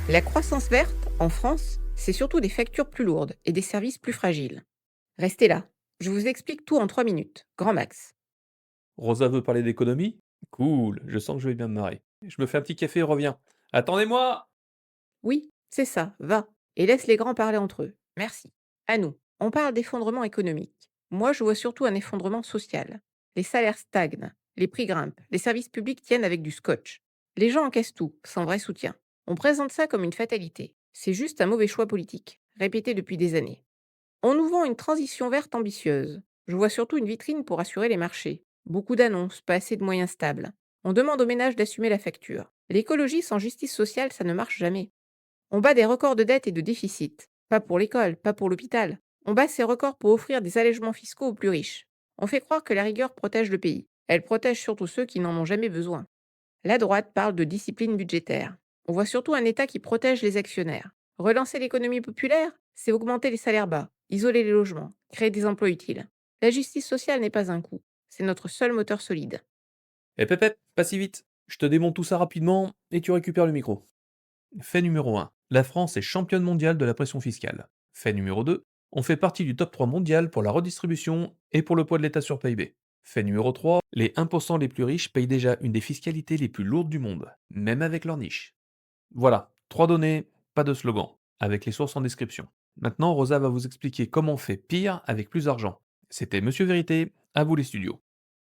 La croissance verte, en France, c'est surtout des factures plus lourdes et des services plus fragiles. Restez là, je vous explique tout en 3 minutes, grand max. Rosa veut parler d'économie? Cool, je sens que je vais bien me marrer. Je me fais un petit café et reviens. Attendez-moi! Oui, c'est ça, va, et laisse les grands parler entre eux. Merci. À nous, on parle d'effondrement économique. Moi, je vois surtout un effondrement social. Les salaires stagnent, les prix grimpent, les services publics tiennent avec du scotch. Les gens encaissent tout, sans vrai soutien. On présente ça comme une fatalité. C'est juste un mauvais choix politique, répété depuis des années. On nous vend une transition verte ambitieuse. Je vois surtout une vitrine pour assurer les marchés. Beaucoup d'annonces, pas assez de moyens stables. On demande aux ménages d'assumer la facture. L'écologie sans justice sociale, ça ne marche jamais. On bat des records de dette et de déficit. Pas pour l'école, pas pour l'hôpital. On bat ces records pour offrir des allègements fiscaux aux plus riches. On fait croire que la rigueur protège le pays. Elle protège surtout ceux qui n'en ont jamais besoin. La droite parle de discipline budgétaire. On voit surtout un État qui protège les actionnaires. Relancer l'économie populaire, c'est augmenter les salaires bas, isoler les logements, créer des emplois utiles. La justice sociale n'est pas un coût, c'est notre seul moteur solide. Pas si vite. Je te démonte tout ça rapidement et tu récupères le micro. Fait numéro 1. La France est championne mondiale de la pression fiscale. Fait numéro 2. On fait partie du top 3 mondial pour la redistribution et pour le poids de l'État sur PIB. Fait numéro 3. Les 1% les plus riches payent déjà une des fiscalités les plus lourdes du monde, même avec leur niche. Voilà, 3 données, pas de slogan, avec les sources en description. Maintenant, Rosa va vous expliquer comment on fait pire avec plus d'argent. C'était Monsieur Vérité, à vous les studios.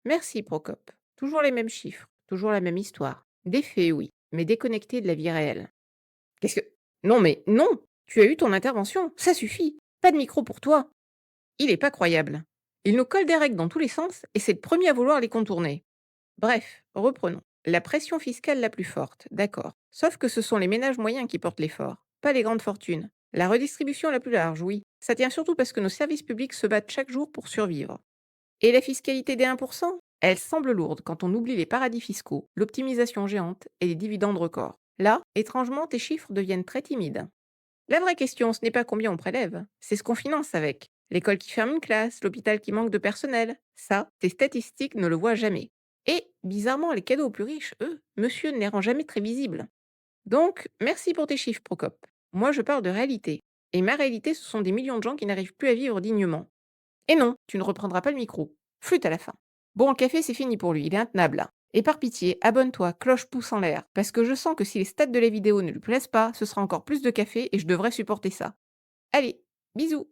Merci Procope. Toujours les mêmes chiffres, toujours la même histoire. Des faits, oui, mais déconnectés de la vie réelle. Qu'est-ce que... Non mais non. Tu as eu ton intervention, ça suffit. Pas de micro pour toi. Il est pas croyable. Il nous colle des règles dans tous les sens et c'est le premier à vouloir les contourner. Bref, reprenons. La pression fiscale la plus forte, d'accord. Sauf que ce sont les ménages moyens qui portent l'effort, pas les grandes fortunes. La redistribution la plus large, oui. Ça tient surtout parce que nos services publics se battent chaque jour pour survivre. Et la fiscalité des 1%? Elle semble lourde quand on oublie les paradis fiscaux, l'optimisation géante et les dividendes records. Là, étrangement, tes chiffres deviennent très timides. La vraie question, ce n'est pas combien on prélève, c'est ce qu'on finance avec. L'école qui ferme une classe, l'hôpital qui manque de personnel. Ça, tes statistiques ne le voient jamais. Et, bizarrement, les cadeaux aux plus riches, eux, monsieur ne les rend jamais très visibles. Donc, merci pour tes chiffres, Procope. Moi, je parle de réalité. Et ma réalité, ce sont des millions de gens qui n'arrivent plus à vivre dignement. Et non, tu ne reprendras pas le micro. Flûte à la fin. Bon, le café, c'est fini pour lui, il est intenable là. Et par pitié, abonne-toi, cloche pouce en l'air, parce que je sens que si les stats de la vidéo ne lui plaisent pas, ce sera encore plus de café et je devrais supporter ça. Allez, bisous.